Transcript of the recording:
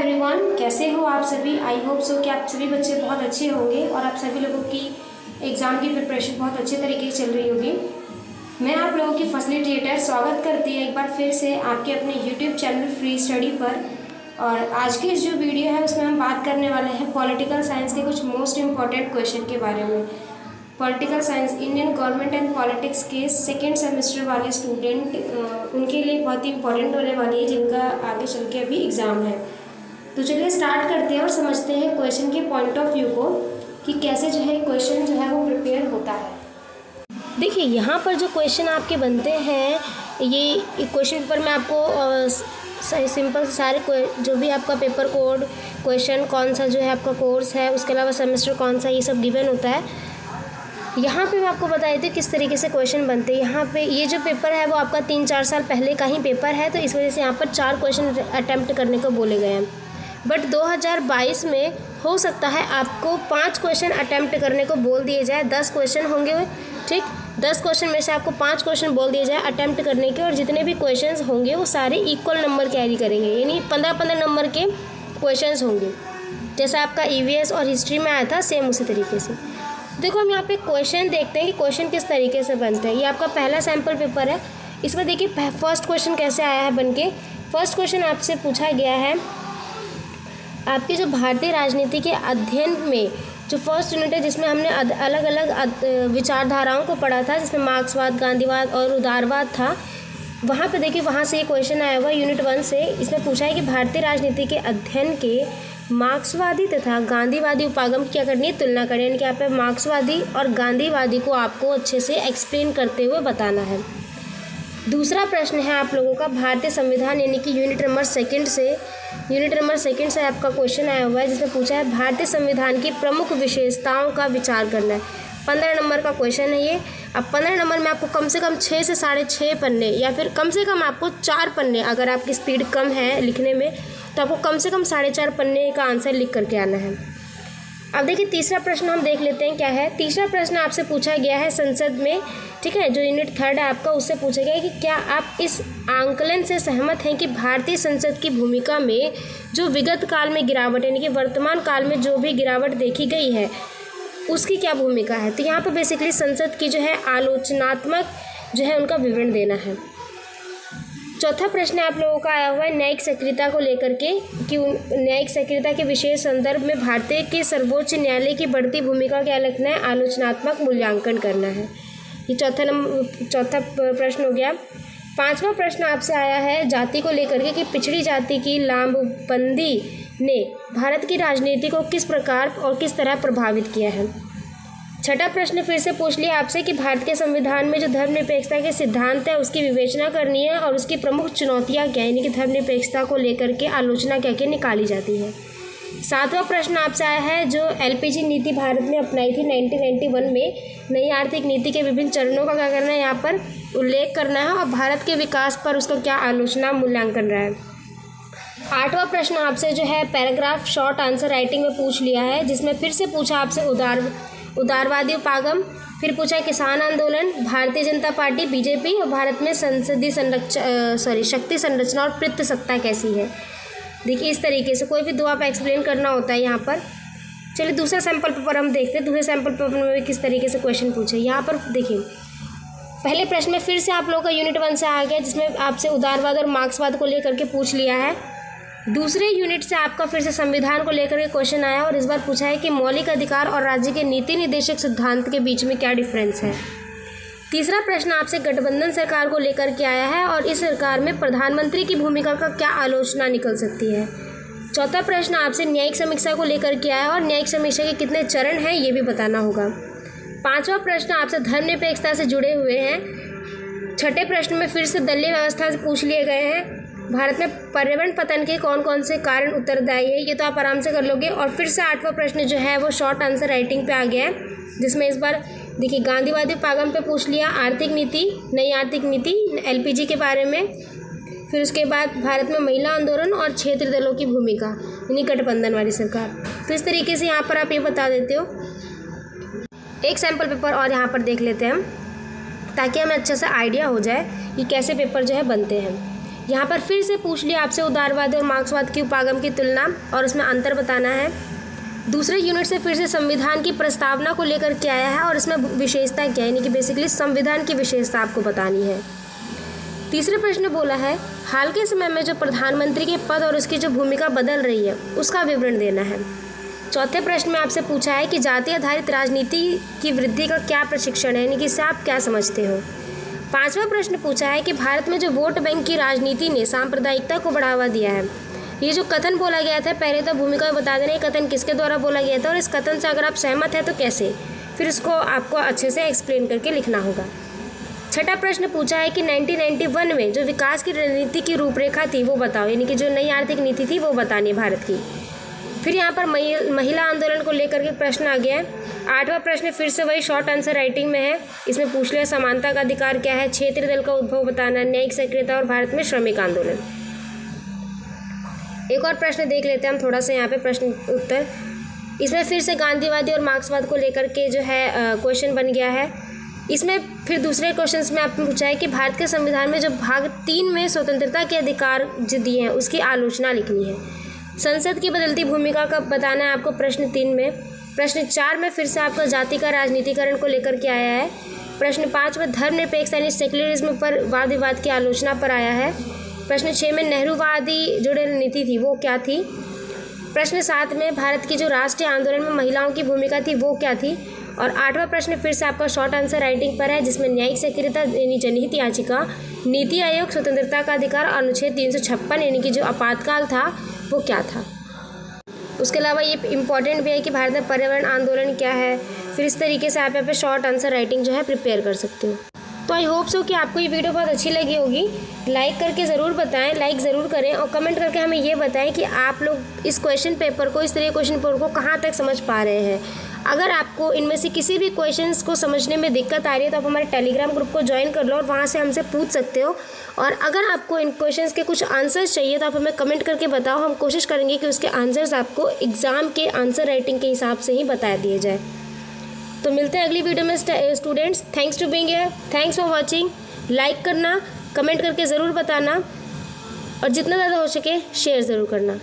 Everyone, कैसे हो आप सभी। आई होप सो कि आप सभी बच्चे बहुत अच्छे होंगे और आप सभी लोगों की एग्ज़ाम की प्रिपरेशन बहुत अच्छे तरीके से चल रही होगी। मैं आप लोगों की फैसिलिटेटर स्वागत करती है एक बार फिर से आपके अपने यूट्यूब चैनल फ्री स्टडी पर। और आज की इस जो वीडियो है उसमें हम बात करने वाले हैं पॉलिटिकल साइंस के कुछ मोस्ट इम्पॉर्टेंट क्वेश्चन के बारे में। Political science Indian government and politics के सेकेंड सेमेस्टर वाले स्टूडेंट उनके लिए बहुत ही इंपॉर्टेंट होने वाली है, जिनका आगे चल के अभी एग्ज़ाम है। तो चलिए स्टार्ट करते हैं और समझते हैं क्वेश्चन के पॉइंट ऑफ व्यू को कि कैसे जो है क्वेश्चन जो है वो प्रिपेयर होता है। देखिए यहाँ पर जो क्वेश्चन आपके बनते हैं, ये क्वेश्चन पेपर में आपको सिंपल सारे जो भी आपका पेपर कोड क्वेश्चन कौन सा जो है आपका कोर्स है, उसके अलावा सेमेस्टर कौन सा, ये सब गिवन होता है। यहाँ पे मैं आपको बता देती हूँ किस तरीके से क्वेश्चन बनते हैं। यहाँ पे ये जो पेपर है वो आपका 3-4 साल पहले का ही पेपर है, तो इस वजह से यहाँ पर 4 क्वेश्चन अटैम्प्ट करने को बोले गए हैं। बट 2022 में हो सकता है आपको 5 क्वेश्चन अटैम्प्ट करने को बोल दिए जाए। 10 क्वेश्चन होंगे, ठीक, 10 क्वेश्चन में से आपको 5 क्वेश्चन बोल दिए जाए अटैम्प्ट करने के, और जितने भी क्वेश्चन होंगे वो सारे इक्वल नंबर कैरी करेंगे, यानी 15-15 नंबर के क्वेश्चन होंगे। जैसा आपका EVS और हिस्ट्री में आया था, सेम उसी तरीके से। देखो हम यहाँ पे क्वेश्चन देखते हैं कि क्वेश्चन किस तरीके से बनते हैं। ये आपका पहला सैम्पल पेपर है। इसमें देखिए फर्स्ट क्वेश्चन कैसे आया है बनके। फर्स्ट क्वेश्चन आपसे पूछा गया है, आपकी जो भारतीय राजनीति के अध्ययन में जो फर्स्ट यूनिट है, जिसमें हमने अलग अलग विचारधाराओं को पढ़ा था, जिसमें मार्क्सवाद, गांधीवाद और उदारवाद था। वहाँ पे देखिए वहाँ से ये क्वेश्चन आया हुआ यूनिट 1 से। इसमें पूछा है कि भारतीय राजनीति के अध्ययन के मार्क्सवादी तथा गांधीवादी उपागम क्या करनी है, तुलना करनी है। यानी कि यहाँ पे मार्क्सवादी और गांधीवादी को आपको अच्छे से एक्सप्लेन करते हुए बताना है। दूसरा प्रश्न है आप लोगों का भारतीय संविधान, यानी कि यूनिट नंबर सेकंड से आपका क्वेश्चन आया हुआ है, जिसमें पूछा है भारतीय संविधान की प्रमुख विशेषताओं का विचार करना है। 15 नंबर का क्वेश्चन है ये। अब 15 नंबर में आपको कम से कम 6 से 6.5 पन्ने, या फिर कम से कम आपको 4 पन्ने, अगर आपकी स्पीड कम है लिखने में तो आपको कम से कम 4.5 पन्ने का आंसर लिख करके आना है। अब देखिए तीसरा प्रश्न हम देख लेते हैं क्या है। तीसरा प्रश्न आपसे पूछा गया है संसद में, ठीक है, जो यूनिट 3 है आपका, उससे पूछा गया है कि क्या आप इस आंकलन से सहमत हैं कि भारतीय संसद की भूमिका में जो विगत काल में गिरावट, यानी कि वर्तमान काल में जो भी गिरावट देखी गई है उसकी क्या भूमिका है। तो यहाँ पर बेसिकली संसद की जो है आलोचनात्मक जो है उनका विवरण देना है। चौथा प्रश्न आप लोगों का आया हुआ है न्यायिक सक्रियता को लेकर के, कि न्यायिक सक्रियता के विशेष संदर्भ में भारतीय के सर्वोच्च न्यायालय की बढ़ती भूमिका क्या लिखना है, आलोचनात्मक मूल्यांकन करना है। ये चौथा प्रश्न हो गया। 5वां प्रश्न आपसे आया है जाति को लेकर के, कि पिछड़ी जाति की लामबंदी ने भारत की राजनीति को किस प्रकार और किस तरह प्रभावित किया है। छठा प्रश्न फिर से पूछ लिया आपसे कि भारत के संविधान में जो धर्मनिरपेक्षता के सिद्धांत है उसकी विवेचना करनी है और उसकी प्रमुख चुनौतियां क्या है, यानी कि धर्मनिरपेक्षता को लेकर के आलोचना क्या क्या निकाली जाती है। 7वां प्रश्न आपसे आया है जो LPG नीति भारत ने अपनाई थी 1991 में, नई आर्थिक नीति के विभिन्न चरणों का क्या करना है, यहाँ पर उल्लेख करना है और भारत के विकास पर उसका क्या आलोचना मूल्यांकन रहा है। 8वां प्रश्न आपसे जो है पैराग्राफ शॉर्ट आंसर राइटिंग में पूछ लिया है, जिसमें फिर से पूछा आपसे उदारवादी उपागम, फिर पूछा किसान आंदोलन, भारतीय जनता पार्टी BJP और भारत में संसदीय शक्ति संरचना और पितृसत्ता कैसी है। देखिए इस तरीके से कोई भी दो आप एक्सप्लेन करना होता है यहाँ पर। चलिए दूसरा सैम्पल पेपर हम देखते हैं, दूसरे सैम्पल पेपर में भी किस तरीके से क्वेश्चन पूछे। यहाँ पर देखिए पहले प्रश्न में फिर से आप लोगों का यूनिट 1 से आ गया, जिसमें आपसे उदारवाद और मार्क्सवाद को लेकर के पूछ लिया है। दूसरे यूनिट से आपका फिर से संविधान को लेकर के क्वेश्चन आया और इस बार पूछा है कि मौलिक अधिकार और राज्य के नीति निर्देशक सिद्धांत के बीच में क्या डिफरेंस है। तीसरा प्रश्न आपसे गठबंधन सरकार को लेकर के आया है और इस सरकार में प्रधानमंत्री की भूमिका का क्या आलोचना निकल सकती है। चौथा प्रश्न आपसे न्यायिक समीक्षा को लेकर के आया और न्यायिक समीक्षा के कितने चरण हैं ये भी बताना होगा। 5वां प्रश्न आपसे धर्मनिरपेक्षता से जुड़े हुए हैं। छठे प्रश्न में फिर से दलीय व्यवस्था से पूछ लिए गए हैं, भारत में पर्यावरण पतन के कौन कौन से कारण उत्तरदायी है, ये तो आप आराम से कर लोगे। और फिर से 8वां प्रश्न जो है वो शॉर्ट आंसर राइटिंग पे आ गया है, जिसमें इस बार देखिए गांधीवादी उपागम पे पूछ लिया, आर्थिक नीति, नई आर्थिक नीति, LPG के बारे में, फिर उसके बाद भारत में महिला आंदोलन और क्षेत्रीय दलों की भूमिका, यानी गठबंधन वाली सरकार। तो इस तरीके से यहाँ पर आप ये बता देते हो। एक सैम्पल पेपर और यहाँ पर देख लेते हैं हम, ताकि हमें अच्छे से आइडिया हो जाए कि कैसे पेपर जो है बनते हैं। यहाँ पर फिर से पूछ लिया आपसे उदारवाद और मार्क्सवाद की उपागम की तुलना और उसमें अंतर बताना है। दूसरे यूनिट से फिर से संविधान की प्रस्तावना को लेकर के आया है और इसमें विशेषता क्या है, यानी कि बेसिकली संविधान की विशेषता आपको बतानी है। तीसरे प्रश्न बोला है हाल के समय में जो प्रधानमंत्री के पद और उसकी जो भूमिका बदल रही है उसका विवरण देना है। चौथे प्रश्न में आपसे पूछा है कि जाति आधारित राजनीति की वृद्धि का क्या प्रशिक्षण है, यानी कि इससे आप क्या समझते हो। पांचवा प्रश्न पूछा है कि भारत में जो वोट बैंक की राजनीति ने सांप्रदायिकता को बढ़ावा दिया है। ये जो कथन बोला गया था, पहले तो भूमिका बता देना, ये कथन किसके द्वारा बोला गया था और इस कथन से अगर आप सहमत हैं तो कैसे, फिर इसको आपको अच्छे से एक्सप्लेन करके लिखना होगा। छठा प्रश्न पूछा है कि 1991 में जो विकास की रणनीति की रूपरेखा थी वो बताओ, यानी कि जो नई आर्थिक नीति थी वो बतानी है भारत की। फिर यहाँ पर महिला आंदोलन को लेकर के प्रश्न आ गया है। आठवां प्रश्न फिर से वही शॉर्ट आंसर राइटिंग में है। इसमें पूछ लिया समानता का अधिकार क्या है, क्षेत्रीय दल का उद्भव बताना, न्यायिक सक्रियता और भारत में श्रमिक आंदोलन। एक और प्रश्न देख लेते हैं हम थोड़ा सा यहाँ पे प्रश्न उत्तर। इसमें फिर से गांधीवादी और मार्क्सवाद को लेकर के जो है क्वेश्चन बन गया है। इसमें फिर दूसरे क्वेश्चन में आपने पूछा है कि भारत के संविधान में जो भाग 3 में स्वतंत्रता के अधिकार जो दिए हैं उसकी आलोचना लिखनी है। संसद की बदलती भूमिका का बताना है आपको प्रश्न 3 में। प्रश्न 4 में फिर से आपका जाति का राजनीतिकरण को लेकर के आया है। प्रश्न 5 में धर्मनिरपेक्ष यानी सेक्युलरिज्म पर वाद विवाद की आलोचना पर आया है। प्रश्न 6 में नेहरूवादी जो नीति थी वो क्या थी। प्रश्न 7 में भारत की जो राष्ट्रीय आंदोलन में महिलाओं की भूमिका थी वो क्या थी। और 8वां प्रश्न फिर से आपका शॉर्ट आंसर राइटिंग पर है, जिसमें न्यायिक सक्रियता यानी जनहित याचिका, नीति आयोग, स्वतंत्रता का अधिकार, अनुच्छेद 356 यानी कि जो आपातकाल था वो क्या था। उसके अलावा ये इम्पॉर्टेंट भी है कि भारत में पर्यावरण आंदोलन क्या है। फिर इस तरीके से आप यहाँ पे शॉर्ट आंसर राइटिंग जो है प्रिपेयर कर सकते हो। तो आई होप सो कि आपको ये वीडियो बहुत अच्छी लगी होगी। लाइक करके ज़रूर बताएं, लाइक ज़रूर करें और कमेंट करके हमें ये बताएं कि आप लोग इस क्वेश्चन पेपर को, इस तरह के क्वेश्चन पेपर को कहाँ तक समझ पा रहे हैं। अगर आपको इनमें से किसी भी क्वेश्चंस को समझने में दिक्कत आ रही है तो आप हमारे टेलीग्राम ग्रुप को ज्वाइन कर लो और वहाँ से हमसे पूछ सकते हो। और अगर आपको इन क्वेश्चंस के कुछ आंसर्स चाहिए तो आप हमें कमेंट करके बताओ, हम कोशिश करेंगे कि उसके आंसर्स आपको एग्ज़ाम के आंसर राइटिंग के हिसाब से ही बता दिए जाए। तो मिलते हैं अगली वीडियो में students. Thanks to being here, thanks for watching. Like करना, कमेंट करके ज़रूर बताना और जितना ज़्यादा हो सके शेयर ज़रूर करना।